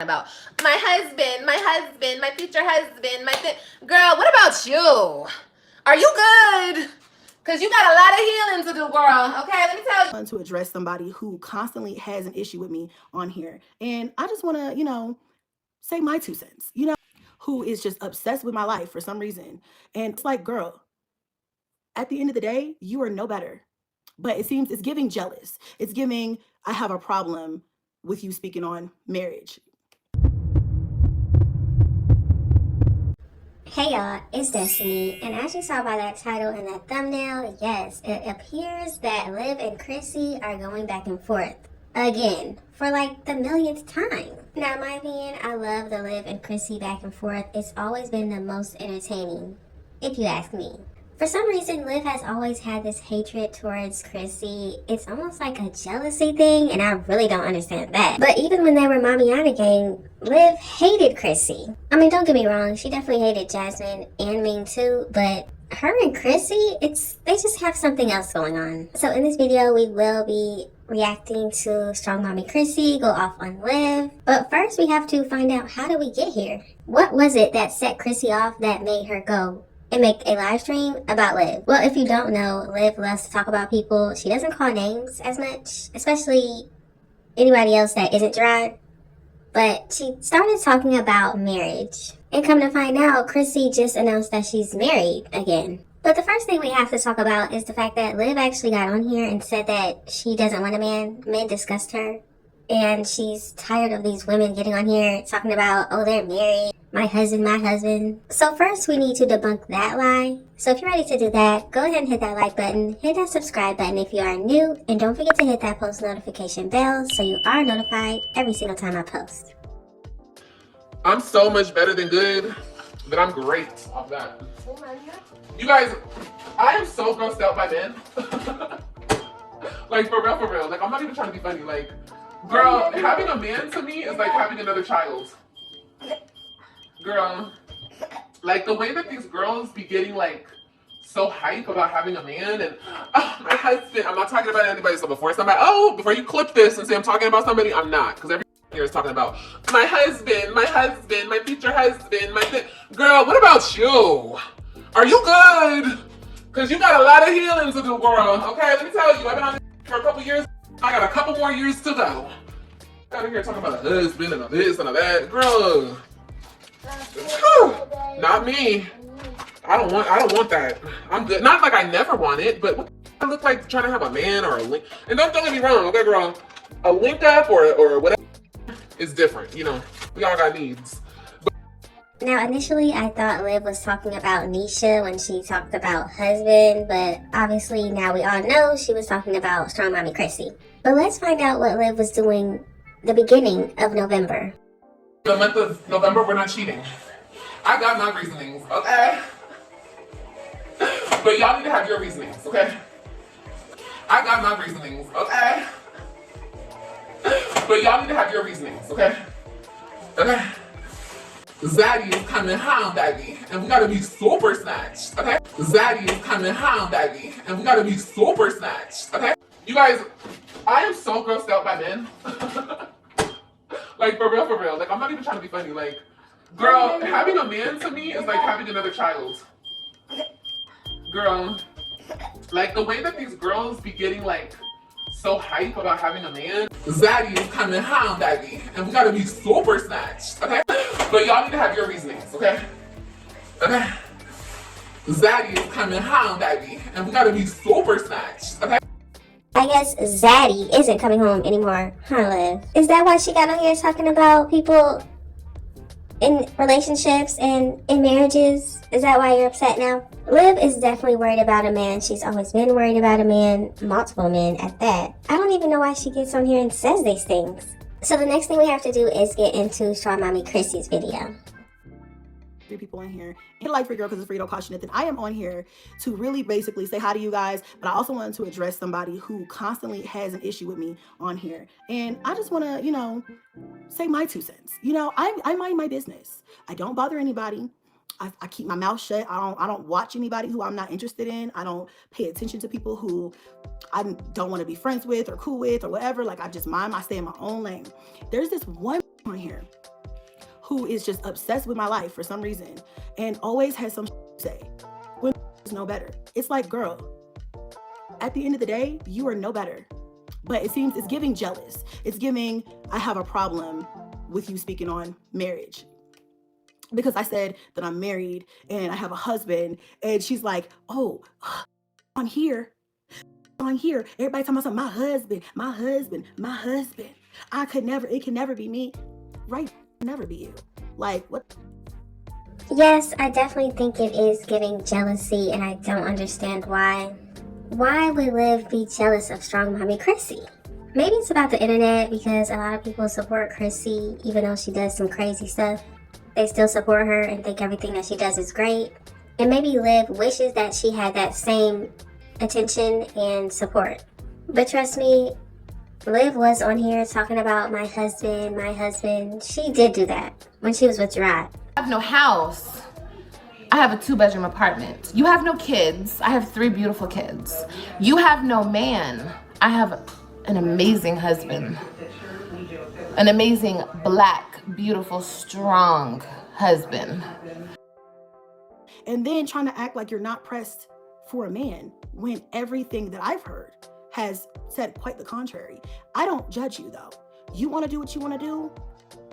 about my future husband, girl, what about you? Are you good? Because you got a lot of healing to do, girl. Okay, let me tell you. I want to address somebody who constantly has an issue with me on here. And I just want to, say my 2 cents, who is just obsessed with my life for some reason. And it's like, girl, at the end of the day, you are no better. But it seems it's giving jealous. It's giving, I have a problem with you speaking on marriage. Hey y'all, it's Destiny, and as you saw by that title and that thumbnail, yes, it appears that Liv and Chrissy are going back and forth again for like the millionth time. Now, in my opinion, I love the Liv and Chrissy back and forth. It's always been the most entertaining, if you ask me. For some reason, Liv has always had this hatred towards Chrissy. It's almost like a jealousy thing, and I really don't understand that. But even when they were Mamiana gang, Liv hated Chrissy. I mean, don't get me wrong, she definitely hated Jasmine and Ming too, but her and Chrissy, they just have something else going on. So in this video, we will be reacting to Strongmommy Chrissy go off on Liv. But first, we have to find out, how did we get here? What was it that set Chrissy off that made her go and make a live stream about Liv? Well, if you don't know, Liv loves to talk about people. She doesn't call names as much, especially anybody else that isn't Gerard. But she started talking about marriage. And come to find out, Chrissy just announced that she's married again. But the first thing we have to talk about is the fact that Liv actually got on here and said that she doesn't want a man. Men disgust her. And she's tired of these women getting on here talking about, oh, they're married. My husband, my husband. So first we need to debunk that lie. So if you're ready to do that, go ahead and hit that like button, hit that subscribe button if you are new, and don't forget to hit that post notification bell so you are notified every single time I post. I'm so much better than good that I'm great off that. You guys, I am so grossed out by men. Like, for real. Like, I'm not even trying to be funny. Like, girl, having a man to me is like having another child. Girl, like the way that these girls be getting like so hype about having a man and oh, my husband. I'm not talking about anybody. So before before you clip this and say I'm talking about somebody, I'm not, because every here is talking about my husband, my future husband, girl. What about you? Are you good? Because you got a lot of healing to do, girl. Okay, let me tell you, I've been on this for a couple years. I got a couple more years to go. Out of here talking about a husband and a this and a that, girl. Whew. Not me. I don't want that. I'm good. Not like I never want it, but what I look like trying to have a man or a link. And don't get me wrong, okay, girl. A link up or whatever is different. You know, we all got needs. Now, initially, I thought Liv was talking about Nisha when she talked about husband, but obviously now we all know she was talking about Strongmommy Chrissy. But let's find out what Liv was doing the beginning of November. The month of November, we're not cheating. I got my reasonings, okay? But y'all need to have your reasonings, okay? I got my reasonings, okay? But y'all need to have your reasonings, okay? Okay? Zaddy is coming home, baby, and we gotta be super snatched, okay? Zaddy is coming home, baby, and we gotta be super snatched, okay? You guys, I am so grossed out by men. Like, for real. Like, I'm not even trying to be funny. Like, girl, having a man to me is like having another child. Girl, like the way that these girls be getting like so hype about having a man. Zaddy is coming home, baby, and we gotta be super snatched, okay? But y'all need to have your reasonings, okay? Okay? Zaddy is coming home, baby, and we gotta be super snatched, okay? I guess Zaddy isn't coming home anymore, huh, Liv? Is that why she got on here talking about people in relationships and in marriages? Is that why you're upset now? Liv is definitely worried about a man. She's always been worried about a man, multiple men at that. I don't even know why she gets on here and says these things. So the next thing we have to do is get into Strongmommy Chrissy's video. 3 people in here. Hit like for girl because it's free, don't cost you nothing. I am on here to really basically say hi to you guys, but I also wanted to address somebody who constantly has an issue with me on here. And I just want to, say my 2 cents. I mind my business. I don't bother anybody. I keep my mouth shut. I don't watch anybody who I'm not interested in. I don't pay attention to people who I don't want to be friends with or cool with or whatever. Like, I just I stay in my own lane. There's this one on here who is just obsessed with my life for some reason and always has some to say when is no better. It's like, girl, at the end of the day, you are no better. But it seems it's giving jealous. It's giving, I have a problem with you speaking on marriage. Because I said that I'm married and I have a husband, and she's like, oh, on here. Everybody talking about something, my husband. It can never be me. Right, never be you. Like, what? Yes, I definitely think it is giving jealousy, and I don't understand why. Why would Liv be jealous of Strongmommy Chrissy? Maybe it's about the internet, because a lot of people support Chrissy, even though she does some crazy stuff. They still support her and think everything that she does is great. And maybe Liv wishes that she had that same attention and support. But trust me, Liv was on here talking about my husband. She did do that when she was with Gerard. I have no house. I have a 2-bedroom apartment. You have no kids. I have 3 beautiful kids. You have no man. I have an amazing husband. An amazing, black, beautiful, strong husband. And then trying to act like you're not pressed for a man when everything that I've heard has said quite the contrary. I don't judge you though. You want to do what you want to do,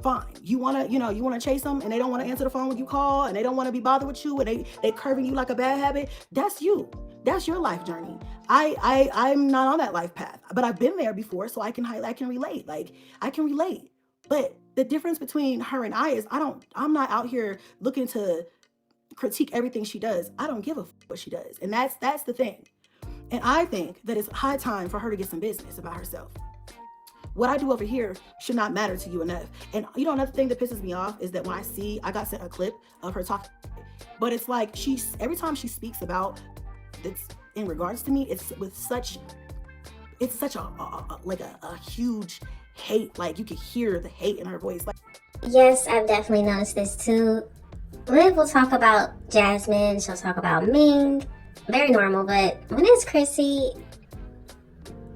fine. You want to chase them and they don't want to answer the phone when you call and they don't want to be bothered with you and they curving you like a bad habit. That's you. That's your life journey. I'm not on that life path, but I've been there before, so I can relate. Like, I can relate. But the difference between her and I is I'm not out here looking to critique everything she does. I don't give a what she does. And that's the thing. And I think that it's high time for her to get some business about herself. What I do over here should not matter to you enough. And another thing that pisses me off is that when I got sent a clip of her talking, but it's like every time she speaks about that's in regards to me, it's such a huge hate. Like, you could hear the hate in her voice. Like, yes, I've definitely noticed this too. Liv will talk about Jasmine, she'll talk about Ming, very normal, but when it's Chrissy,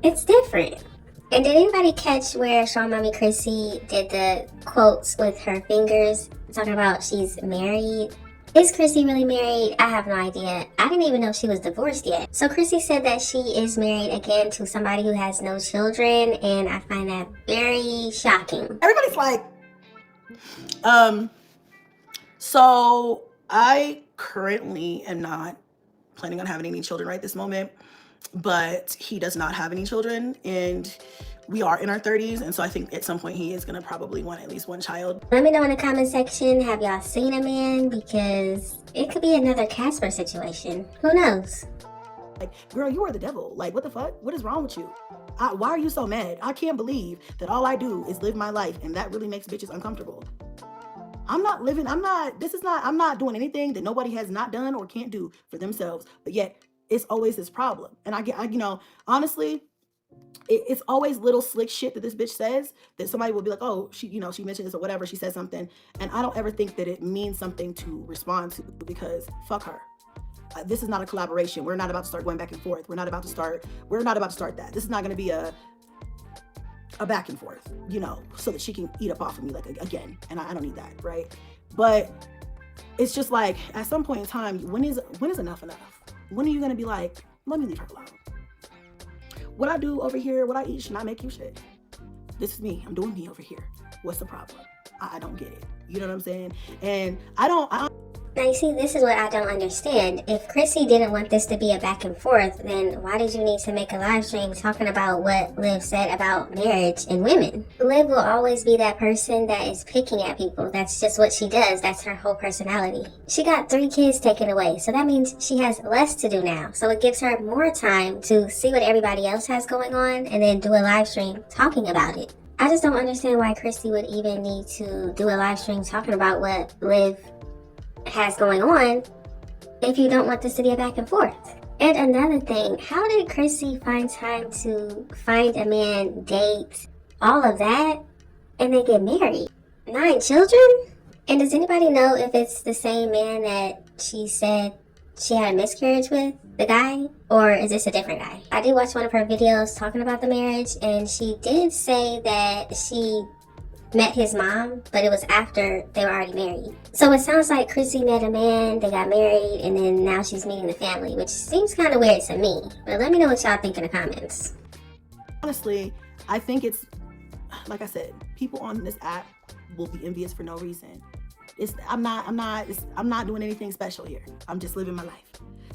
it's different. And did anybody catch where Strongmommy Chrissy did the quotes with her fingers, talking about she's married? Is Chrissy really married? I have no idea. I didn't even know she was divorced yet. So Chrissy said that she is married again to somebody who has no children, and I find that very shocking. Everybody's like, so I currently am not planning on having any children right this moment, but he does not have any children, and we are in our 30s, and so I think at some point he is gonna probably want at least one child. Let me know in the comment section, have y'all seen a man? Because it could be another Casper situation. Who knows? Like, girl, you are the devil. Like, what the fuck? What is wrong with you? Why are you so mad? I can't believe that all I do is live my life, and that really makes bitches uncomfortable. I'm not doing anything that nobody has not done or can't do for themselves, but yet it's always this problem. And honestly, it's always little slick shit that this bitch says that somebody will be like, oh, she mentioned this or whatever, she said something. And I don't ever think that it means something to respond to, because fuck her. This is not a collaboration. We're not about to start going back and forth. We're not about to start that. This is not going to be a back and forth, so that she can eat up off of me like again. And I don't need that, right? But it's just like, at some point in time, when is enough enough? When are you going to be like, let me leave her alone? What I do over here, what I eat should not make you shit. This is me. I'm doing me over here. What's the problem? I don't get it. You know what I'm saying? And I don't. Now you see, this is what I don't understand. If Chrissy didn't want this to be a back and forth, then why did you need to make a live stream talking about what Liv said about marriage and women? Liv will always be that person that is picking at people. That's just what she does. That's her whole personality. She got 3 kids taken away, so that means she has less to do now. So it gives her more time to see what everybody else has going on and then do a live stream talking about it. I just don't understand why Chrissy would even need to do a live stream talking about what Liv has going on if you don't want this to be a back and forth. And another thing, how did Chrissy find time to find a man, date, all of that, and then get married? 9 children? And does anybody know if it's the same man that she said she had a miscarriage with, the guy, or is this a different guy? I did watch one of her videos talking about the marriage, and she did say that she met his mom, but it was after they were already married. So it sounds like Chrissy met a man, they got married, and then now she's meeting the family, which seems kind of weird to me. But let me know what y'all think in the comments. Honestly, I think it's, like I said, people on this app will be envious for no reason. I'm not doing anything special here. I'm just living my life.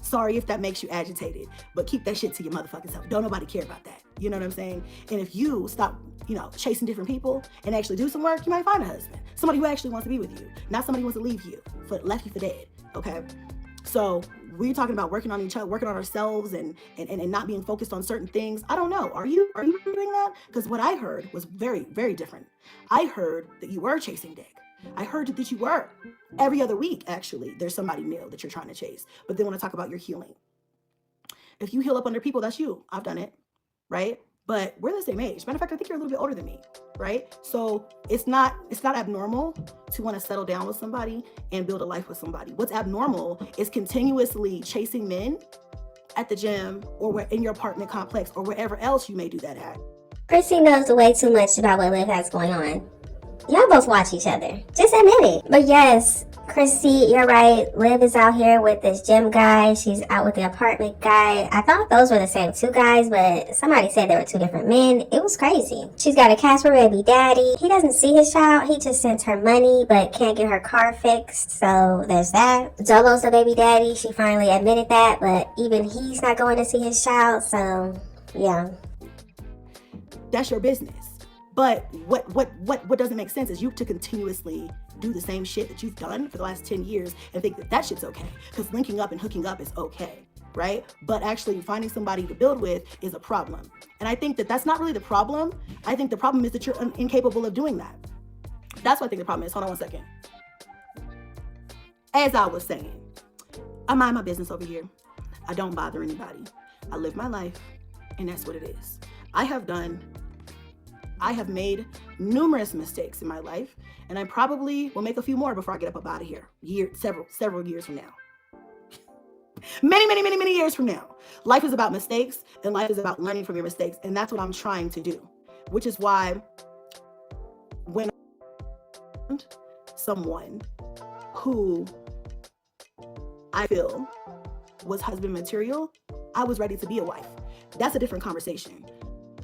Sorry if that makes you agitated, but keep that shit to your motherfucking self. Don't nobody care about that. You know what I'm saying? And if you stop, chasing different people and actually do some work, you might find a husband. Somebody who actually wants to be with you, not somebody who wants to leave you, left you for dead, okay? So we're talking about working on each other, working on ourselves and not being focused on certain things. I don't know. Are you doing that? Because what I heard was very, very different. I heard that you were chasing dick. I heard that you were. Every other week, actually, there's somebody new that you're trying to chase. But then when I talk about your healing, if you heal up under people, that's you. I've done it, right? But we're the same age. Matter of fact, I think you're a little bit older than me, right? So it's not abnormal to want to settle down with somebody and build a life with somebody. What's abnormal is continuously chasing men at the gym or in your apartment complex or wherever else you may do that at. Chrissy knows way too much about what Liv has going on. Y'all both watch each other. Just admit it. But yes, Chrissy, you're right. Liv is out here with this gym guy. She's out with the apartment guy. I thought those were the same two guys, but somebody said they were two different men. It was crazy. She's got a Casper baby daddy. He doesn't see his child. He just sends her money, but can't get her car fixed. So there's that. Zolo's the baby daddy. She finally admitted that, but even he's not going to see his child. So yeah. That's your business. But what doesn't make sense is you to continuously do the same shit that you've done for the last 10 years and think that shit's okay. Because linking up and hooking up is okay, right? But actually finding somebody to build with is a problem. And I think that that's not really the problem. I think the problem is that you're incapable of doing that. That's what I think the problem is. Hold on one second. As I was saying, I mind my business over here. I don't bother anybody. I live my life, and that's what it is. I have made numerous mistakes in my life, and I probably will make a few more before I get up out of here. Several years from now. Many years from now. Life is about mistakes, and life is about learning from your mistakes, and that's what I'm trying to do. Which is why when I found someone who I feel was husband material, I was ready to be a wife. That's a different conversation.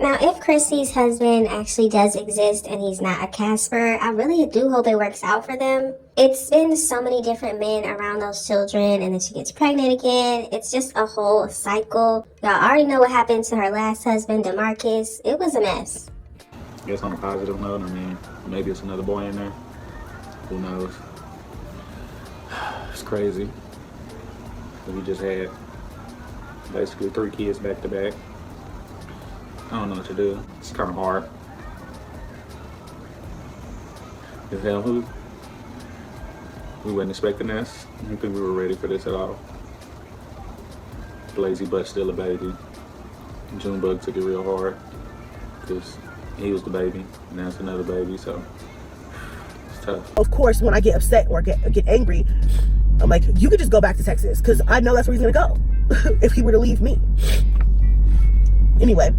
Now, if Chrissy's husband actually does exist and he's not a Casper, I really do hope it works out for them. It's been so many different men around those children, and then she gets pregnant again. It's just a whole cycle. Y'all already know what happened to her last husband, DeMarcus. It was a mess. I guess on a positive note, maybe it's another boy in there. Who knows? It's crazy. We just had basically 3 kids back to back. I don't know what to do. It's kind of hard. Is hell who? We weren't expecting this. I don't think we were ready for this at all. Lazy butt still a baby. Junebug took it real hard because he was the baby and now it's another baby, so it's tough. Of course, when I get upset or get angry, I'm like, you could just go back to Texas because I know that's where he's gonna go if he were to leave me. Anyway.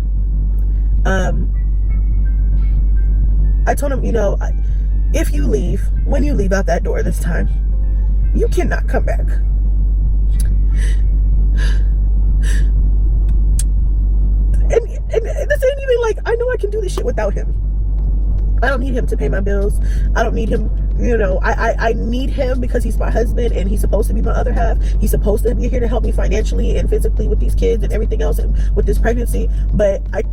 I told him, if you leave, when you leave out that door this time, you cannot come back. And this ain't even like, I know I can do this shit without him. I don't need him to pay my bills. I don't need him, I need him because he's my husband and he's supposed to be my other half. He's supposed to be here to help me financially and physically with these kids and everything else and with this pregnancy. But I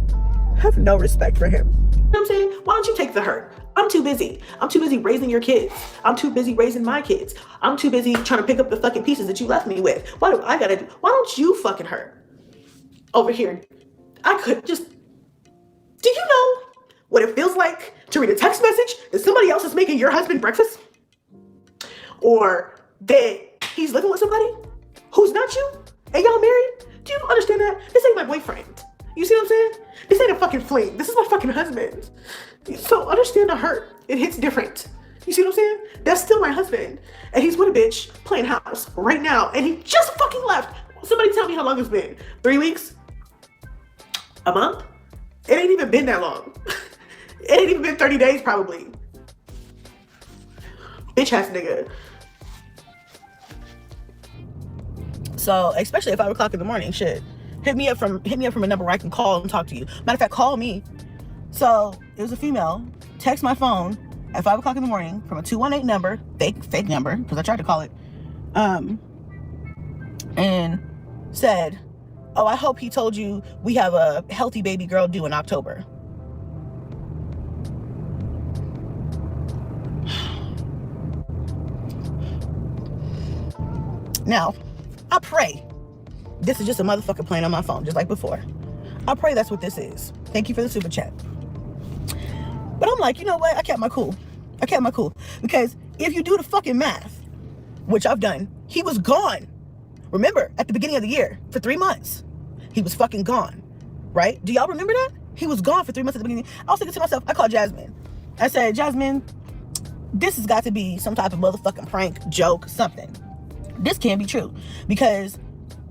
have no respect for him. You know what I'm saying? Why don't you take the hurt? I'm too busy. I'm too busy raising your kids. I'm too busy raising my kids. I'm too busy trying to pick up the fucking pieces that you left me with. Why don't you fucking hurt over here? I could just, do you know what it feels like to read a text message that somebody else is making your husband breakfast? Or that he's living with somebody who's not you and y'all married? Do you understand that? This ain't my boyfriend. You see what I'm saying? This ain't a fucking fling. This is my fucking husband. So understand the hurt. It hits different. You see what I'm saying? That's still my husband. And he's with a bitch playing house right now. And he just fucking left. Somebody tell me how long it's been. 3 weeks? A month? It ain't even been that long. It ain't even been 30 days probably. Bitch ass nigga. So, especially at 5 o'clock in the morning, shit. Hit me up from a number where I can call and talk to you. Matter of fact, call me. So, it was a female. Text my phone at 5 o'clock in the morning from a 218 number, fake number, because I tried to call it. And said, "Oh, I hope he told you we have a healthy baby girl due in October." Now, I pray this is just a motherfucker playing on my phone, just like before. I pray that's what this is. Thank you for the super chat. But I'm like, you know what? I kept my cool. Because if you do the fucking math, which I've done, he was gone. Remember, at the beginning of the year, for 3 months, he was fucking gone, right? Do y'all remember that? He was gone for 3 months at the beginning. I was thinking to myself, I called Jasmine. I said, Jasmine, this has got to be some type of motherfucking prank, joke, something. This can't be true. Because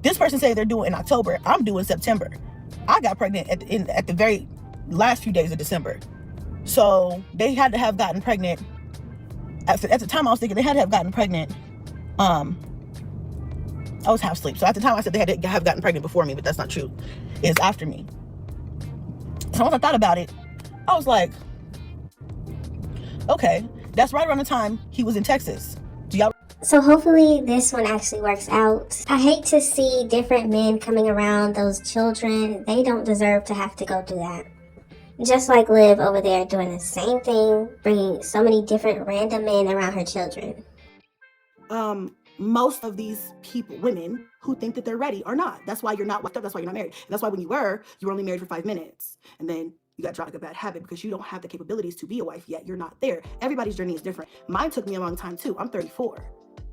this person said they're due in October. I'm due in September. I got pregnant at the very last few days of December. So they had to have gotten pregnant. At the time I was thinking they had to have gotten pregnant. I was half asleep. So at the time I said they had to have gotten pregnant before me, but that's not true. It's after me. So once I thought about it, I was like, okay, that's right around the time he was in Texas. Do y'all? So hopefully this one actually works out. I hate to see different men coming around those children. They don't deserve to have to go through that. Just like Liv over there doing the same thing, bringing so many different random men around her children. Most of these people, women who think that they're ready are not. That's why you're not wiped up. That's why you're not married. And that's why when you were only married for 5 minutes. And then you got dropped like a bad habit because you don't have the capabilities to be a wife yet. You're not there. Everybody's journey is different. Mine took me a long time too. I'm 34.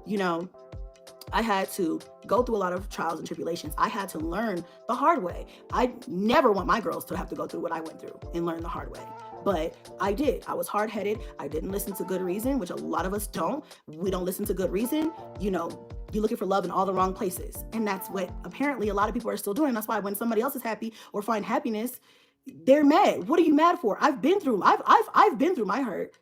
You know, I had to go through a lot of trials and tribulations. I had to learn the hard way. I never want my girls to have to go through what I went through and learn the hard way. But I did. I was hard-headed. I didn't listen to good reason, which a lot of us don't. We don't listen to good reason. You know, you're looking for love in all the wrong places. And that's what apparently a lot of people are still doing. That's why when somebody else is happy or find happiness, they're mad. What are you mad for? I've been through my hurt.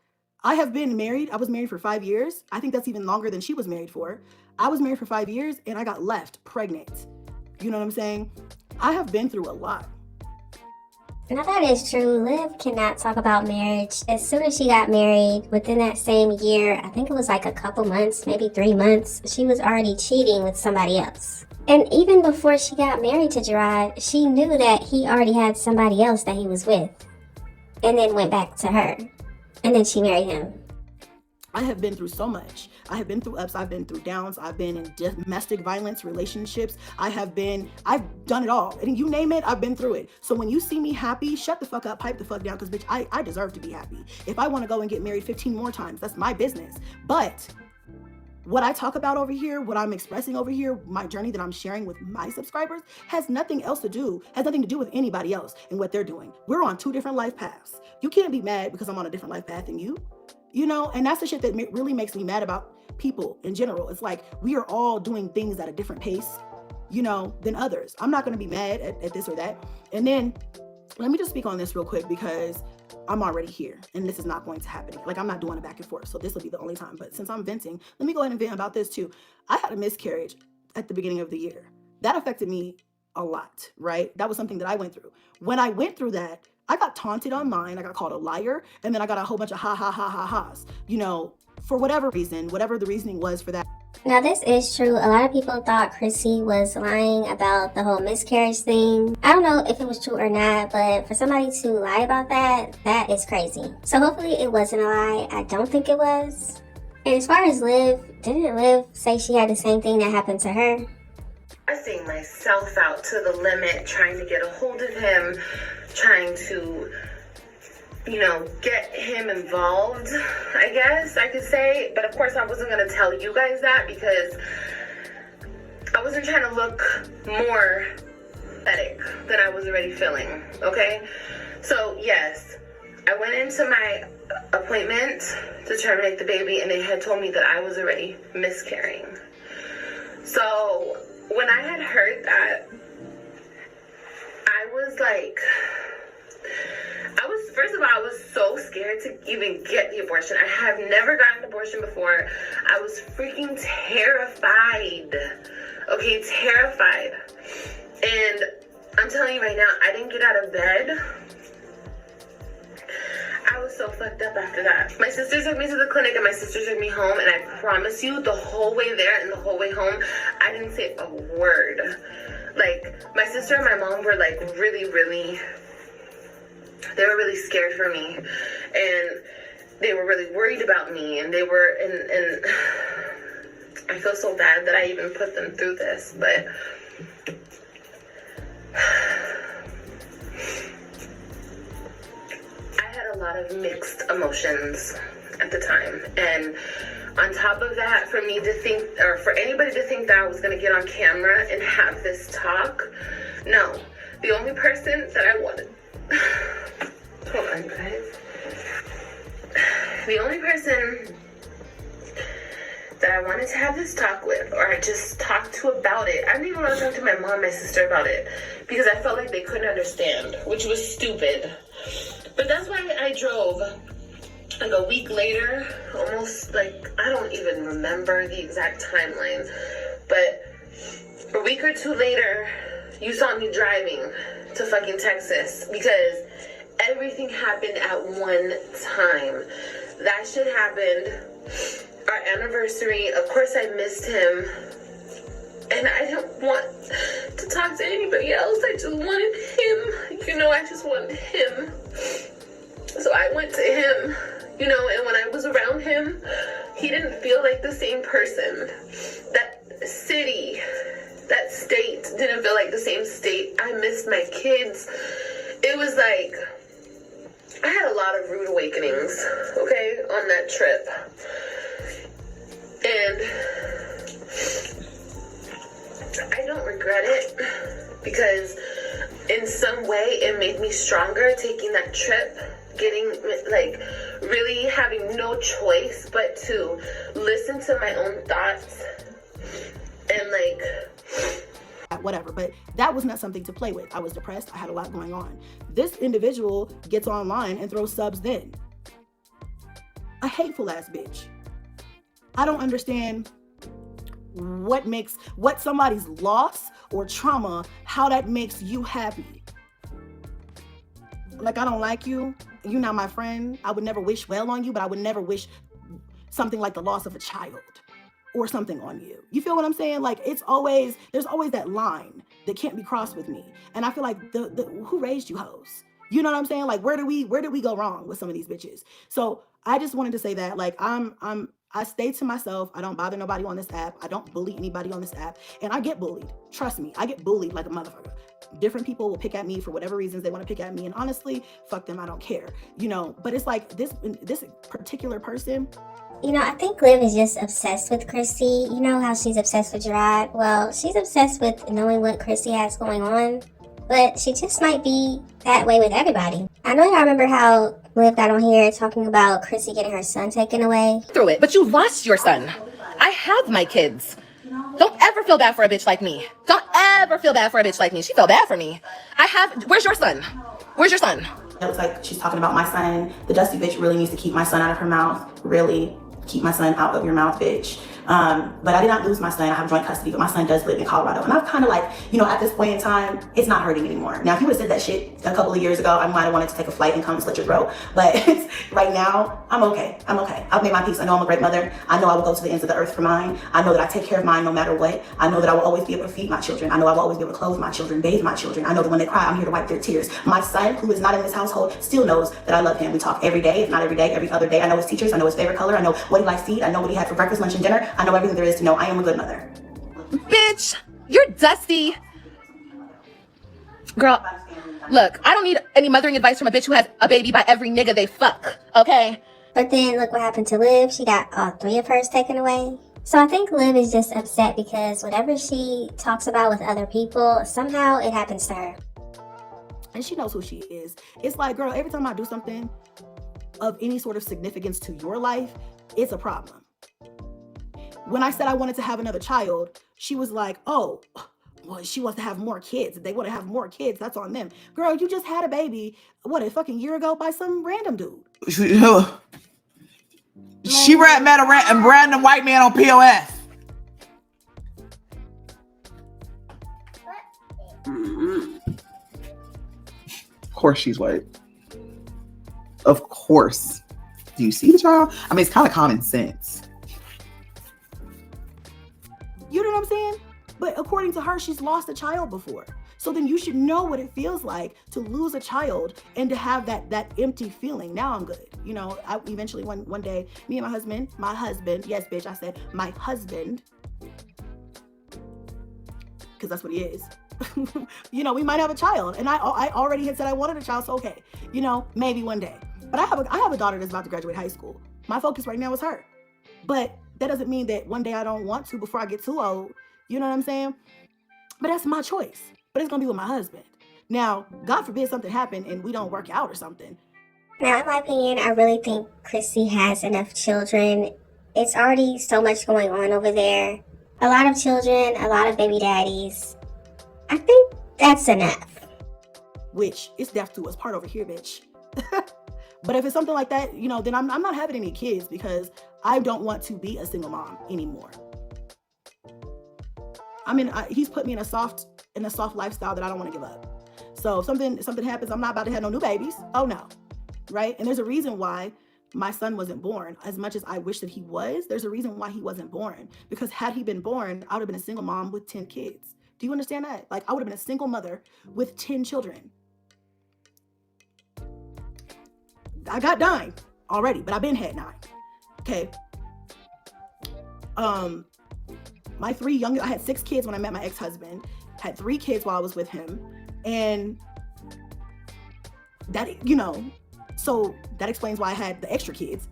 I have been married. I was married for 5 years. I think that's even longer than she was married for. I was married for 5 years and I got left pregnant. You know what I'm saying? I have been through a lot. Now that is true. Liv cannot talk about marriage. As soon as she got married, within that same year, I think it was like a couple months, maybe 3 months, she was already cheating with somebody else. And even before she got married to Gerard, she knew that he already had somebody else that he was with. And then went back to her. And then she married him. I have been through so much. I have been through ups. I've been through downs. I've been in domestic violence, relationships. I've done it all. And you name it, I've been through it. So when you see me happy, shut the fuck up, pipe the fuck down, because bitch, I deserve to be happy. If I want to go and get married 15 more times, that's my business. But what I talk about over here, what I'm expressing over here, my journey that I'm sharing with my subscribers has nothing to do with anybody else and what they're doing. We're on 2 different life paths. You can't be mad because I'm on a different life path than you. You know, and that's the shit that really makes me mad about people in general. It's like we are all doing things at a different pace, you know, than others. I'm not going to be mad at this or that. And then let me just speak on this real quick because I'm already here and this is not going to happen. Like I'm not doing it back and forth. So this will be the only time. But since I'm venting, let me go ahead and vent about this too. I had a miscarriage at the beginning of the year. That affected me a lot, right? That was something that I went through. When I went through that, I got taunted online. I got called a liar. And then I got a whole bunch of ha-has, you know, for whatever reason, whatever the reasoning was for that. Now this is true. A lot of people thought Chrissy was lying about the whole miscarriage thing. I don't know if it was true or not, but for somebody to lie about that is crazy. So hopefully it wasn't a lie. I don't think it was. And as far as Liv, didn't Liv say she had the same thing that happened to her? I sing myself out to the limit, trying to get a hold of him, trying to, you know, get him involved, I guess I could say. But of course I wasn't going to tell you guys that because I wasn't trying to look more pathetic than I was already feeling, okay? So yes, I went into my appointment to terminate the baby and they had told me that I was already miscarrying. So when I had heard that, I was like, First of all, I was so scared to even get the abortion. I have never gotten an abortion before. I was freaking terrified. Okay, terrified. And I'm telling you right now, I didn't get out of bed. I was so fucked up after that. My sister took me to the clinic and my sister took me home, and I promise you, the whole way there and the whole way home, I didn't say a word. Like, my sister and my mom were like really, they were really scared for me, and they were really worried about me, and they were, and I feel so bad that I even put them through this, but I had a lot of mixed emotions at the time. And on top of that, for me to think, or for anybody to think that I was going to get on camera and have this talk, no. The only person that I wanted, hold on guys, the only person that I wanted to have this talk with, or I just talked to about it, I didn't even want to talk to my mom and my sister about it, because I felt like they couldn't understand, which was stupid. But that's why I drove like a week later, almost, like, I don't even remember the exact timeline, but a week or two later, you saw me driving to fucking Texas, because everything happened at one time. That shit happened, our anniversary, of course I missed him, and I didn't want to talk to anybody else. I just wanted him, you know, I just wanted him. So I went to him, you know, and when I was around him, he didn't feel like the same person. That city, that state didn't feel like the same state. I missed my kids. It was like, I had a lot of rude awakenings, okay, on that trip. And I don't regret it, because in some way it made me stronger, taking that trip, getting, like, really having no choice but to listen to my own thoughts and, like, whatever. But that was not something to play with. I was depressed. I had a lot going on. This individual gets online and throws subs then. A hateful ass bitch. I don't understand what somebody's loss or trauma, how that makes you happy. Like, I don't like you. You're not my friend. I would never wish well on you, but I would never wish something like the loss of a child or something on you. You feel what I'm saying? Like, there's always that line that can't be crossed with me. And I feel like who raised you hoes? You know what I'm saying? Like, where do we go wrong with some of these bitches? So I just wanted to say that, like, I stay to myself. I don't bother nobody on this app. I don't bully anybody on this app. And I get bullied. Trust me, I get bullied like a motherfucker. Different people will pick at me for whatever reasons they want to pick at me. And honestly, fuck them, I don't care. You know, but it's like this particular person. You know, I think Liv is just obsessed with Chrissy. You know how she's obsessed with Gerard? Well, she's obsessed with knowing what Chrissy has going on. But she just might be that way with everybody. I know y'all remember how Liv got on here talking about Chrissy getting her son taken away. Through it, but you lost your son. I have my kids. Don't ever feel bad for a bitch like me. Don't ever feel bad for a bitch like me. She felt bad for me. Where's your son? Where's your son? It looks like she's talking about my son. The dusty bitch really needs to keep my son out of her mouth. Really keep my son out of your mouth, bitch. But I did not lose my son. I have joint custody, but my son does live in Colorado. And I've kind of like, you know, at this point in time, it's not hurting anymore. Now, if you would have said that shit a couple of years ago, I might have wanted to take a flight and come and slit your throat. But right now, I'm okay. I'm okay. I've made my peace. I know I'm a great mother. I know I will go to the ends of the earth for mine. I know that I take care of mine no matter what. I know that I will always be able to feed my children. I know I will always be able to clothe my children, bathe my children. I know that when they cry, I'm here to wipe their tears. My son, who is not in this household, still knows that I love him. We talk every day, if not every day, every other day. I know his teachers. I know his favorite color. I know what he likes to eat. I know what he had for breakfast, lunch, and dinner. I know everything there is to know. I am a good mother. Bitch, you're dusty. Girl, look, I don't need any mothering advice from a bitch who has a baby by every nigga they fuck, okay? But then look what happened to Liv. She got all 3 of hers taken away. So I think Liv is just upset because whatever she talks about with other people, somehow it happens to her. And she knows who she is. It's like, girl, every time I do something of any sort of significance to your life, it's a problem. When I said I wanted to have another child, she was like, oh, well, she wants to have more kids. If they want to have more kids, that's on them. Girl, you just had a baby, what, a fucking year ago by some random dude. She met a random white man on POF. Of course she's white. Of course. Do you see the child? I mean, it's kind of common sense. You know what I'm saying? But according to her, she's lost a child before. So then you should know what it feels like to lose a child and to have that empty feeling. Now I'm good. You know, I eventually one day, me and my husband, yes, bitch, I said my husband, because that's what he is. You know, we might have a child. And I already had said I wanted a child, so okay. You know, maybe one day. But I have a daughter that's about to graduate high school. My focus right now is her. But that doesn't mean that one day I don't want to before I get too old. You know what I'm saying? But that's my choice. But it's going to be with my husband. Now, God forbid something happen and we don't work out or something. Now, in my opinion, I really think Chrissy has enough children. It's already so much going on over there. A lot of children, a lot of baby daddies. I think that's enough. Which is death to us part over here, bitch. But if it's something like that, you know, then I'm not having any kids because I don't want to be a single mom anymore. I mean, he's put me in a soft lifestyle that I don't want to give up. So if something happens, I'm not about to have no new babies. Oh no, right? And there's a reason why my son wasn't born. As much as I wish that he was, there's a reason why he wasn't born. Because had he been born, I would have been a single mom with 10 kids. Do you understand that? Like, I would have been a single mother with 10 children. I got 9 already, but I've been had 9. Okay. My 3 younger, I had 6 kids when I met my ex-husband, had 3 kids while I was with him. And that, you know, so that explains why I had the extra kids.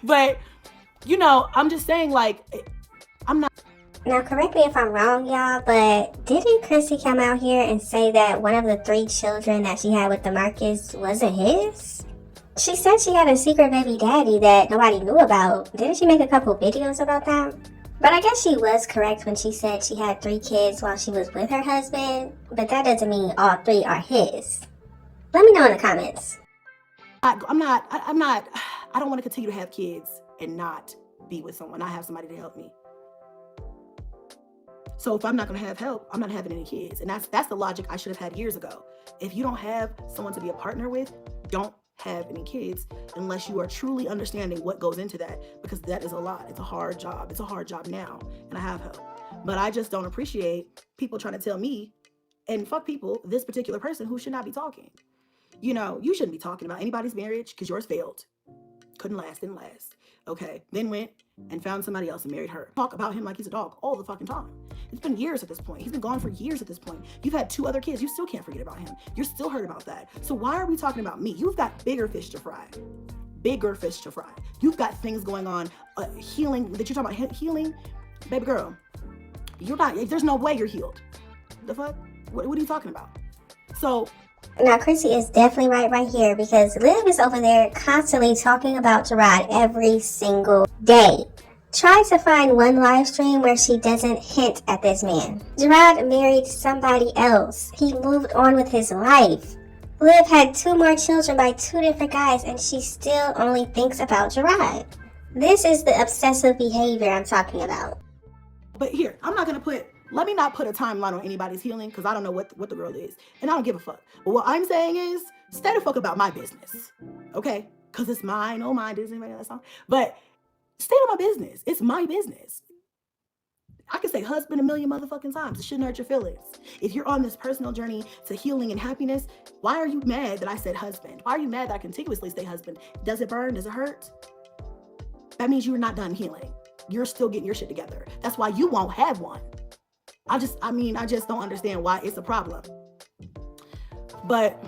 But, you know, I'm just saying, like, I'm not. Now, correct me if I'm wrong, y'all, but didn't Chrissy come out here and say that one of the 3 children that she had with DeMarcus wasn't his? She said she had a secret baby daddy that nobody knew about. Didn't she make a couple videos about that? But I guess she was correct when she said she had 3 kids while she was with her husband, but that doesn't mean all 3 are his. Let me know in the comments. I don't want to continue to have kids and not be with someone. I have somebody to help me. So if I'm not going to have help, I'm not having any kids. And that's the logic I should have had years ago. If you don't have someone to be a partner with, don't have any kids unless you are truly understanding what goes into that, because that is a lot. It's a hard job. It's a hard job now, and I have help. But I just don't appreciate people trying to tell me, and fuck people, this particular person who should not be talking. You know, you shouldn't be talking about anybody's marriage because yours failed. Didn't last. Okay, then went and found somebody else and married her. Talk about him like he's a dog all the fucking time. It's been years at this point. He's been gone for years at this point. You've had 2 other kids. You still can't forget about him. You're still hurt about that. So why are we talking about me? You've got bigger fish to fry. Bigger fish to fry. You've got things going on, healing, that you're talking about healing. Baby girl, you're not, there's no way you're healed. The fuck? What are you talking about? So, now, Chrissy is definitely right here, because Liv is over there constantly talking about Gerard every single day. Try to find one live stream where she doesn't hint at this man. Gerard married somebody else. He moved on with his life. Liv had 2 more children by 2 different guys, and she still only thinks about Gerard. This is the obsessive behavior I'm talking about. But here, let me not put a timeline on anybody's healing, because I don't know what the girl is. And I don't give a fuck. But what I'm saying is, stay the fuck about my business. Okay? Because it's mine. Oh, mine. Does anybody know that song? But stay on my business. It's my business. I can say husband a million motherfucking times. It shouldn't hurt your feelings. If you're on this personal journey to healing and happiness, why are you mad that I said husband? Why are you mad that I continuously say husband? Does it burn? Does it hurt? That means you're not done healing. You're still getting your shit together. That's why you won't have one. I just don't understand why it's a problem. But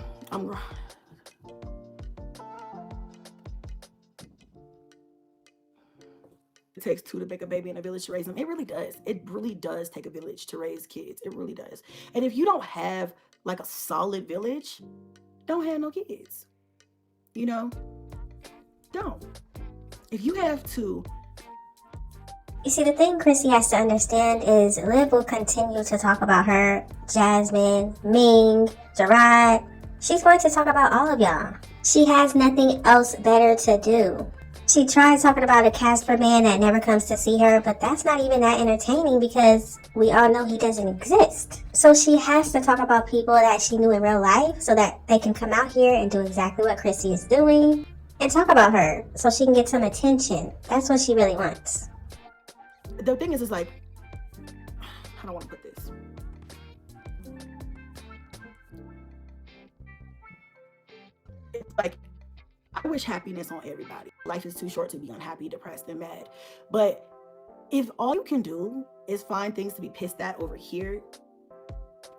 it takes 2 to make a baby and a village to raise them. It really does. It really does take a village to raise kids. It really does. And if you don't have like a solid village, don't have no kids. You know? Don't. If you have to You see, the thing Chrissy has to understand is Liv will continue to talk about her, Jasmine, Ming, Gerard. She's going to talk about all of y'all. She has nothing else better to do. She tried talking about a Casper man that never comes to see her, but that's not even that entertaining because we all know he doesn't exist. So she has to talk about people that she knew in real life so that they can come out here and do exactly what Chrissy is doing and talk about her so she can get some attention. That's what she really wants. The thing is like, how do I want to put this? It's like, I wish happiness on everybody. Life is too short to be unhappy, depressed, and mad. But if all you can do is find things to be pissed at over here,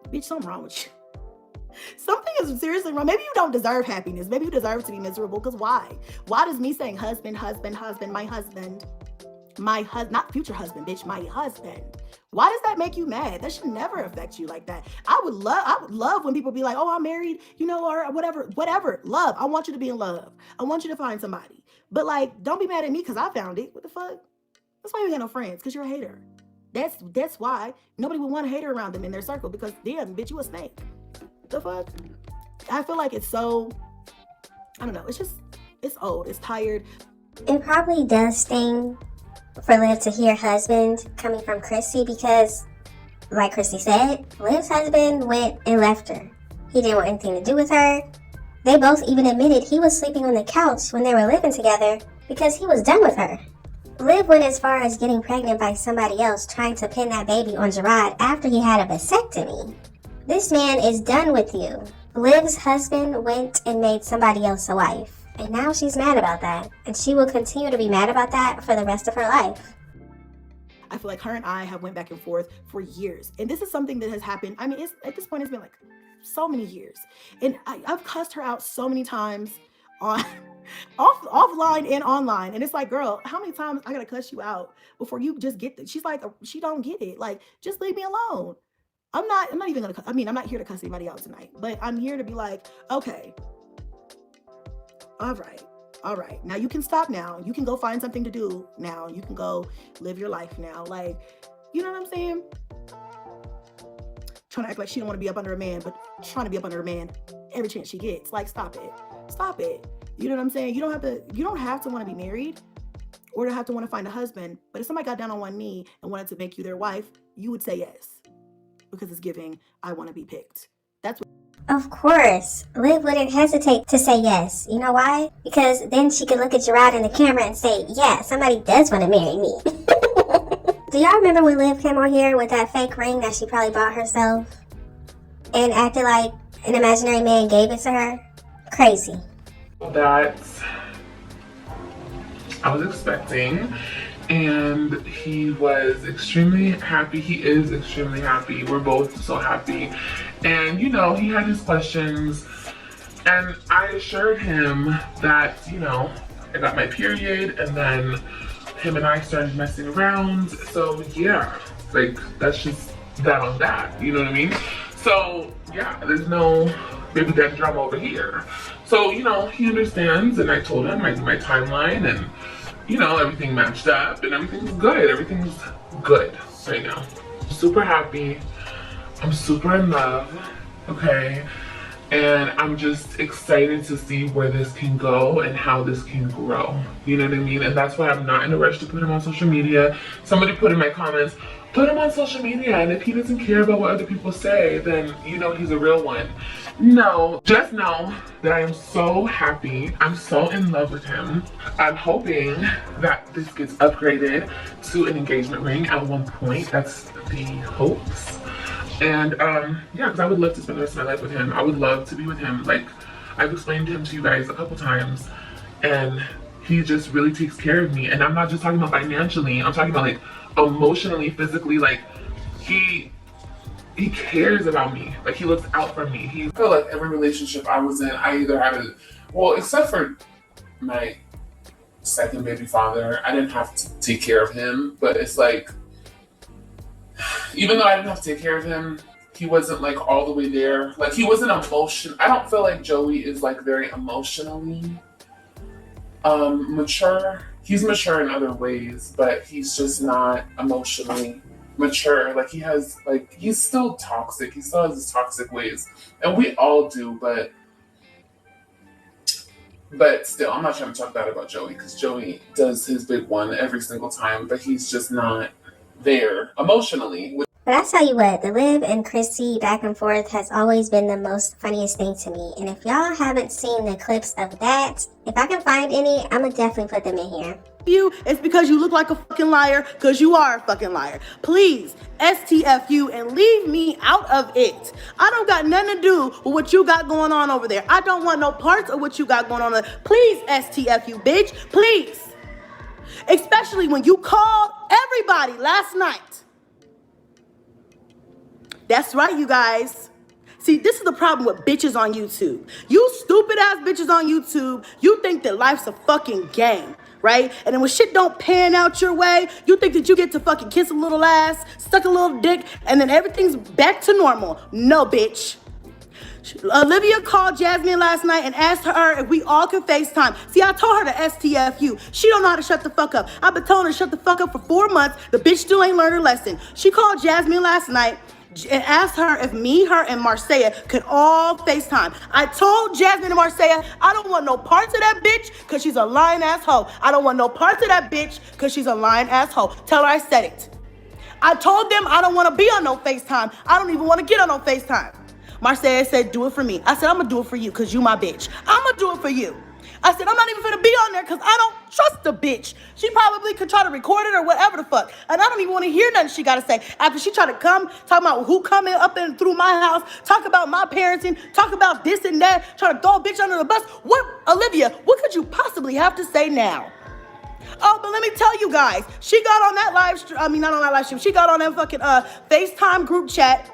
bitch, something wrong with you. Something is seriously wrong. Maybe you don't deserve happiness. Maybe you deserve to be miserable. Because why? Why does me saying husband, my husband, not future husband, bitch, my husband. Why does that make you mad? That should never affect you like that. I would love when people be like, oh, I'm married, or whatever. Love. I want you to be in love. I want you to find somebody. But like, don't be mad at me because I found it. What the fuck? That's why you got no friends, because you're a hater. That's why nobody would want a hater around them in their circle, because damn, bitch, you a snake. The fuck? I feel like it's so, I don't know. It's old. It's tired. It probably does sting for Liv to hear husband coming from Chrissy because, like Chrissy said, Liv's husband went and left her. He didn't want anything to do with her. They both even admitted he was sleeping on the couch when they were living together because he was done with her. Liv went as far as getting pregnant by somebody else trying to pin that baby on Gerard after he had a vasectomy. This man is done with you. Liv's husband went and made somebody else a wife. And now she's mad about that. And she will continue to be mad about that for the rest of her life. I feel like her and I have went back and forth for years. And this is something that has happened. I mean, at this point, it's been like so many years. And I've cussed her out so many times on offline and online. And it's like, girl, how many times I gotta cuss you out before you just get it? She's like, she don't get it. Like, just leave me alone. I'm not even gonna, I'm not here to cuss anybody out tonight, but I'm here to be like, okay, all right. Now you can stop now. You can go find something to do now. You can go live your life now. Like, you know what I'm saying? Trying to act like she don't want to be up under a man, but trying to be up under a man every chance she gets. Like, stop it. You know what I'm saying? You don't have to want to be married or to have to want to find a husband. But if somebody got down on one knee and wanted to make you their wife, you would say yes. Because it's giving, I want to be picked. That's what. Of course, Liv wouldn't hesitate to say yes. You know why? Because then she could look at Gerard in the camera and say, yeah, somebody does want to marry me. Do y'all remember when Liv came on here with that fake ring that she probably bought herself and acted like an imaginary man gave it to her? Crazy. That I was expecting, and he was extremely happy. He is extremely happy. We're both so happy. And he had his questions, and I assured him that I got my period, and then him and I started messing around. So yeah, like, that's just that on that, you know what I mean? So yeah, there's no baby daddy drama over here. So he understands, and I told him my timeline, and everything matched up, and everything's good. Everything's good right now. I'm super happy. I'm super in love, okay? And I'm just excited to see where this can go and how this can grow. You know what I mean? And that's why I'm not in a rush to put him on social media. Somebody put in my comments, put him on social media, and if he doesn't care about what other people say, then he's a real one. No, just know that I am so happy. I'm so in love with him. I'm hoping that this gets upgraded to an engagement ring at one point. That's the hopes. And yeah, because I would love to spend the rest of my life with him. I would love to be with him. Like, I've explained him to you guys a couple times, and he just really takes care of me. And I'm not just talking about financially. I'm talking about like emotionally, physically. Like, he cares about me. Like, he looks out for me. I feel like every relationship I was in, I either had except for my second baby father, I didn't have to take care of him. But it's like, even though I didn't have to take care of him, he wasn't like all the way there. Like, he wasn't I don't feel like Joey is like very emotionally mature. he's mature in other ways, but he's just not emotionally mature. Like he's still toxic. He still has his toxic ways, and we all do. But still, I'm not trying to talk bad about Joey, because Joey does his big one every single time, but he's just not there emotionally. But I tell you what, the Liv and Chrissy back and forth has always been the most funniest thing to me. And if y'all haven't seen the clips of that, if I can find any, I'm gonna definitely put them in here. You, it's because you look like a fucking liar, because you are a fucking liar. Please, STFU and leave me out of it. I don't got nothing to do with what you got going on over there. I don't want no parts of what you got going on over there. Please, STFU, bitch, please. Especially when you called everybody last night. That's right, you guys. See, this is the problem with bitches on YouTube. You stupid ass bitches on YouTube, you think that life's a fucking game, right? And then when shit don't pan out your way, you think that you get to fucking kiss a little ass, suck a little dick, and then everything's back to normal. No, bitch. Olivia called Jasmine last night and asked her if we all could FaceTime. See, I told her to STFU. She don't know how to shut the fuck up. I've been telling her to shut the fuck up for 4 months. The bitch still ain't learned her lesson. She called Jasmine last night and asked her if me, her, and Marcia could all FaceTime. I told Jasmine and Marcia, I don't want no parts of that bitch because she's a lying asshole. I don't want no parts of that bitch because she's a lying asshole. Tell her I said it. I told them I don't want to be on no FaceTime. I don't even want to get on no FaceTime. Marcia said, do it for me. I said, I'm going to do it for you because you my bitch. I'm going to do it for you. I said, I'm not even finna be on there because I don't trust the bitch. She probably could try to record it or whatever the fuck. And I don't even want to hear nothing she got to say. After she tried to come, talk about who coming up and through my house, talk about my parenting, talk about this and that, try to throw a bitch under the bus. What, Olivia, what could you possibly have to say now? Oh, but let me tell you guys, she got on that live stream, not on that live stream, she got on that fucking FaceTime group chat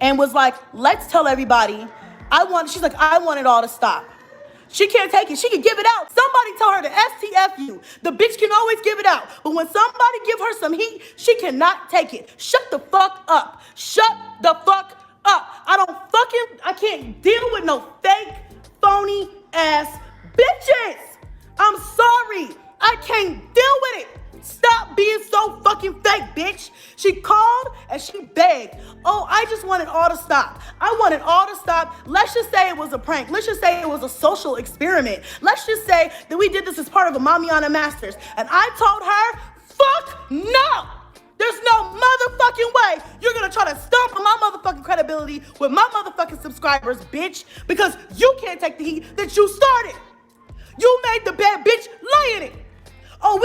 and was like, let's tell everybody, she's like, I want it all to stop. She can't take it. She can give it out. Somebody tell her to STFU. The bitch can always give it out. But when somebody give her some heat, she cannot take it. Shut the fuck up. Shut the fuck up. I can't deal with no fake, phony ass bitches. I'm sorry. I can't deal with it. Stop being so fucking fake, bitch. She called and she begged. Oh, I just want it all to stop. I want it all to stop. Let's just say it was a prank. Let's just say it was a social experiment. Let's just say that we did this as part of a Mamiana Masters. And I told her, fuck no. There's no motherfucking way you're gonna try to stomp on my motherfucking credibility with my motherfucking subscribers, bitch, because you can't take the heat that you started. You made the bad bitch lay in it. Oh,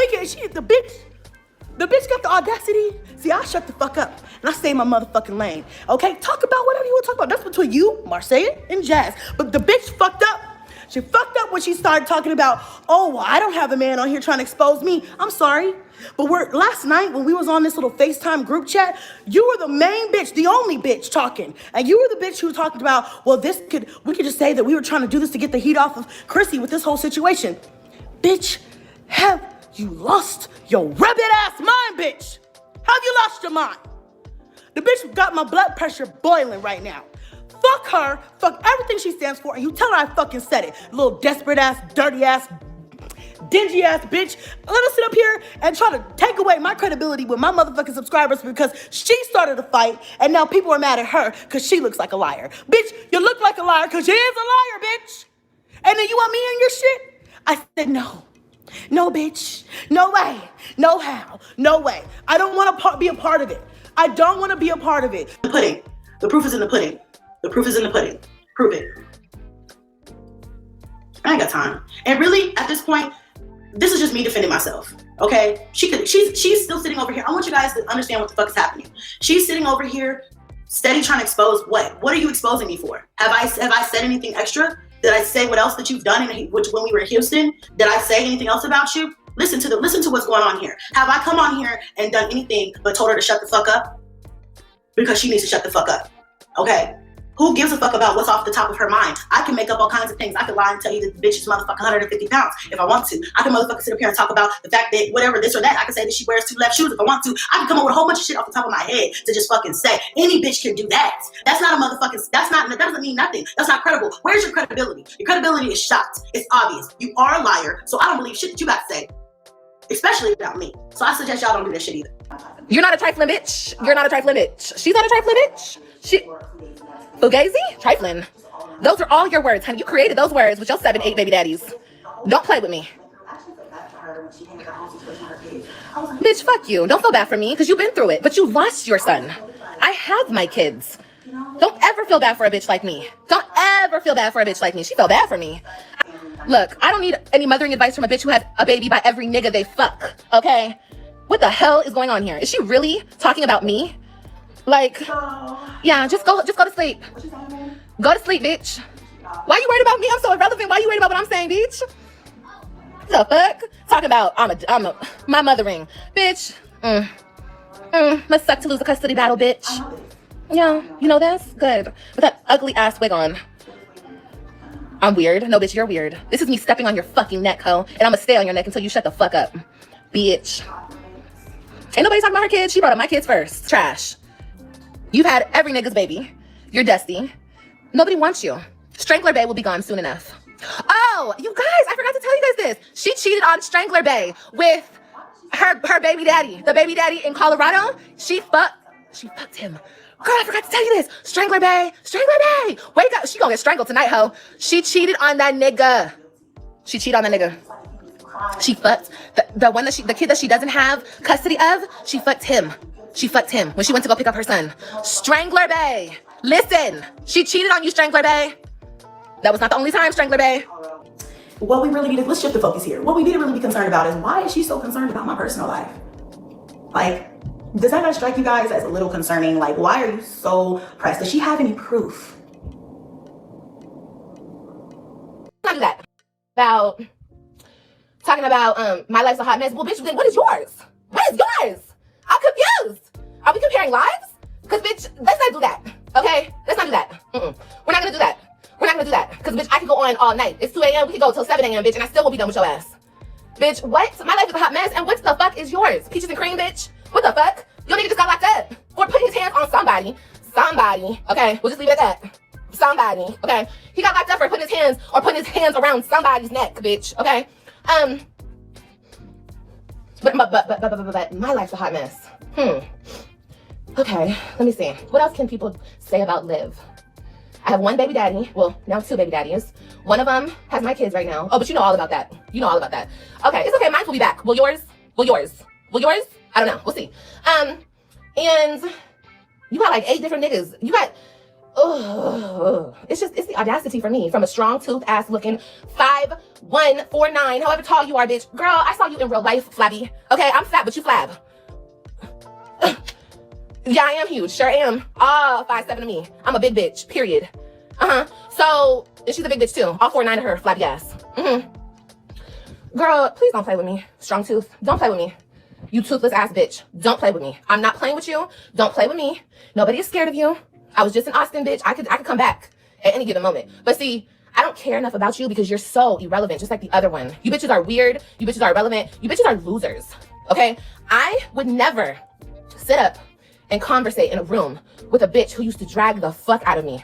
the bitch got the audacity. See, I shut the fuck up and I stay in my motherfucking lane. Okay, talk about whatever you want to talk about. That's between you, Marcia, and Jazz. But the bitch fucked up. She fucked up when she started talking about, oh, well, I don't have a man on here trying to expose me. I'm sorry. But last night when we was on this little FaceTime group chat, you were the main bitch, the only bitch talking. And you were the bitch who was talking about, well, we could just say that we were trying to do this to get the heat off of Chrissy with this whole situation. Bitch, have you lost your rabbit ass mind, bitch? Have you lost your mind? The bitch got my blood pressure boiling right now. Fuck her, fuck everything she stands for, and you tell her I fucking said it. Little desperate ass, dirty ass, dingy ass bitch. Let us sit up here and try to take away my credibility with my motherfucking subscribers because she started a fight and now people are mad at her because she looks like a liar. Bitch, you look like a liar because you is a liar, bitch. And then you want me in your shit? I said no. No, bitch. No way. No how. No way. I don't want to be a part of it. I don't want to be a part of it. The pudding. The proof is in the pudding. The proof is in the pudding. Prove it. I ain't got time. And really, at this point, this is just me defending myself. Okay? She's still sitting over here. I want you guys to understand what the fuck is happening. She's sitting over here, steady trying to expose what? What are you exposing me for? Have I said anything extra? Did I say what else that you've done when we were in Houston? Did I say anything else about you? Listen to what's going on here. Have I come on here and done anything but told her to shut the fuck up? Because she needs to shut the fuck up. Okay? Who gives a fuck about what's off the top of her mind? I can make up all kinds of things. I can lie and tell you that the bitch is motherfucking 150 pounds if I want to. I can motherfucking sit up here and talk about the fact that whatever, this or that. I can say that she wears 2 left shoes if I want to. I can come up with a whole bunch of shit off the top of my head to just fucking say. Any bitch can do that. That's not a motherfucking, that doesn't mean nothing. That's not credible. Where's your credibility? Your credibility is shot. It's obvious. You are a liar, so I don't believe shit that you got to say. Especially about me. So I suggest y'all don't do that shit either. You're not a trifling bitch. You're not a trifling bitch. She's not a trifling bitch. Fugazi? Trifling. Those are all your words, honey. You created those words with your 7, 8 baby daddies. Don't play with me. Bitch, fuck you. Don't feel bad for me because you've been through it. But you lost your son. I have my kids. Don't ever feel bad for a bitch like me. Don't ever feel bad for a bitch like me. She felt bad for me. Look, I don't need any mothering advice from a bitch who had a baby by every nigga they fuck, okay? What the hell is going on here? Is she really talking about me? Like, yeah, just go to sleep. Go to sleep, bitch. Why you worried about me? I'm so irrelevant. Why you worried about what I'm saying, bitch? The fuck? Talking about my mothering. Bitch. Must suck to lose a custody battle, bitch. Yeah, you know this? Good. With that ugly ass wig on. I'm weird. No, bitch, you're weird. This is me stepping on your fucking neck, ho. And I'ma stay on your neck until you shut the fuck up. Bitch. Ain't nobody talking about her kids. She brought up my kids first. Trash. You've had every nigga's baby. You're dusty. Nobody wants you. Strangler Bay will be gone soon enough. Oh, you guys, I forgot to tell you guys this. She cheated on Strangler Bay with her baby daddy. The baby daddy in Colorado. She fucked him. Girl, I forgot to tell you this. Strangler Bay. Wake up. She gonna get strangled tonight, ho. She cheated on that nigga. She fucked the kid that she doesn't have custody of. She fucked him when she went to go pick up her son. Strangler Bay. Listen, she cheated on you, Strangler Bay. That was not the only time, Strangler Bay. What we really need to, let's shift the focus here. What we need to really be concerned about is why is she so concerned about my personal life? Like, does that not strike you guys as a little concerning? Like, why are you so pressed? Does she have any proof? Not that. Talking about my life's a hot mess. Well, bitch, then what is yours? What is yours? I'm confused. Are we comparing lives? Because, bitch, let's not do that. Okay? Let's not do that. We're not gonna do that. Because, bitch, I can go on all night. It's 2 a.m. We can go till 7 a.m., bitch, and I still won't be done with your ass. Bitch, what? My life is a hot mess, and what the fuck is yours? Peaches and cream, bitch? What the fuck? Your nigga just got locked up for putting his hands on somebody. Okay? We'll just leave it at that. Somebody, okay? He got locked up for putting his hands around somebody's neck, bitch, okay? But my life's a hot mess. Okay, let me see. What else can people say about Liv? I have one baby daddy. Well, now 2 baby daddies. One of them has my kids right now. Oh, but you know all about that. Okay, it's okay. Mine will be back. Will yours? I don't know. We'll see. And you got like 8 different niggas. You got, it's the audacity for me from a strong tooth ass looking 5'1", however tall you are, bitch. Girl, I saw you in real life, flabby. Okay, I'm fat, but you flab. Yeah, I am huge. Sure am. 5'7" to me. I'm a big bitch, period. So, and she's a big bitch too. All 4'9" of her, flabby ass. Girl, please don't play with me. Strong tooth. Don't play with me. You toothless ass bitch. Don't play with me. I'm not playing with you. Don't play with me. Nobody is scared of you. I was just in Austin, bitch. I could come back at any given moment. But see, I don't care enough about you because you're so irrelevant, just like the other one. You bitches are weird. You bitches are irrelevant. You bitches are losers. Okay? I would never sit up and conversate in a room with a bitch who used to drag the fuck out of me.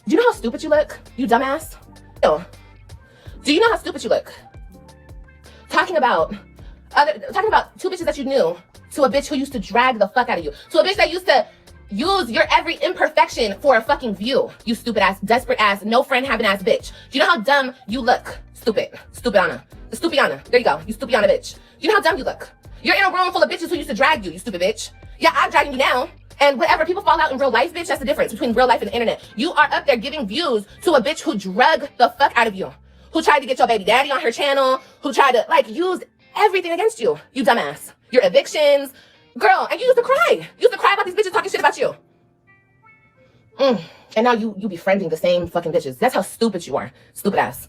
Do you know how stupid you look? You dumbass. No. Do you know how stupid you look? Talking about 2 bitches that you knew to a bitch who used to drag the fuck out of you. To a bitch that used to use your every imperfection for a fucking view. You stupid ass, desperate ass, no friend having ass bitch. Do you know how dumb you look? Stupiana. There you go. You stupiana bitch. Do you know how dumb you look? You're in a room full of bitches who used to drag you, you stupid bitch. Yeah, I'm dragging you down. And whatever, people fall out in real life, bitch. That's the difference between real life and the internet. You are up there giving views to a bitch who drug the fuck out of you. Who tried to get your baby daddy on her channel. Who tried to, use everything against you. You dumbass. Your evictions. Girl, and you used to cry. You used to cry about these bitches talking shit about you. And now you befriending the same fucking bitches. That's how stupid you are. Stupid ass.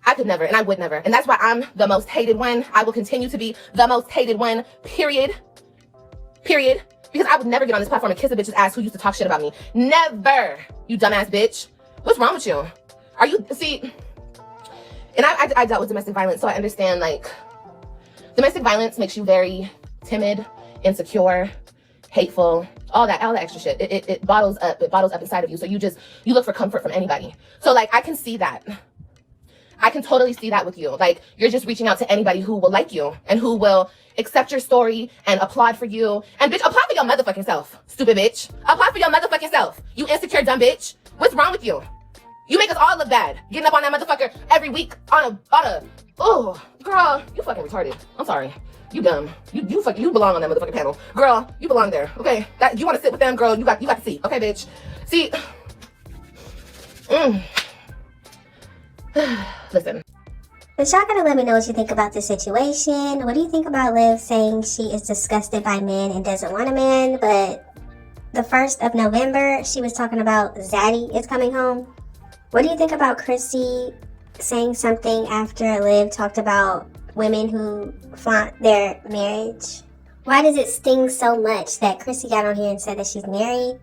I could never, and I would never. And that's why I'm the most hated one. I will continue to be the most hated one, period. Because I would never get on this platform and kiss a bitch's ass who used to talk shit about me. Never, you dumbass bitch. What's wrong with you? Are you, see, and I dealt with domestic violence, so I understand, like, domestic violence makes you very timid, insecure, hateful, all that extra shit. It bottles up inside of you. So you look for comfort from anybody. So like, I can see that. I can totally see that with you. Like, you're just reaching out to anybody who will like you and who will accept your story and applaud for you. And bitch, applaud for your motherfucking self, stupid bitch. Applaud for your motherfucking self, you insecure dumb bitch. What's wrong with you? You make us all look bad, getting up on that motherfucker every week on a, oh, girl, you fucking retarded. I'm sorry. You dumb. You belong on that motherfucking panel. Girl, you belong there, okay? That, you want to sit with them, girl, you got the seat, okay, bitch? See, listen. But y'all gotta let me know what you think about this situation. What do you think about Liv saying she is disgusted by men and doesn't want a man, but the 1st of November, she was talking about Zaddy is coming home? What do you think about Chrissy saying something after Liv talked about women who flaunt their marriage? Why does it sting so much that Chrissy got on here and said that she's married?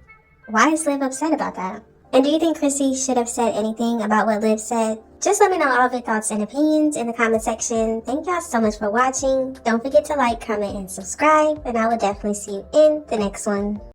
Why is Liv upset about that? And do you think Chrissy should have said anything about what Liv said? Just let me know all of your thoughts and opinions in the comment section. Thank y'all so much for watching. Don't forget to like, comment, and subscribe, and I will definitely see you in the next one.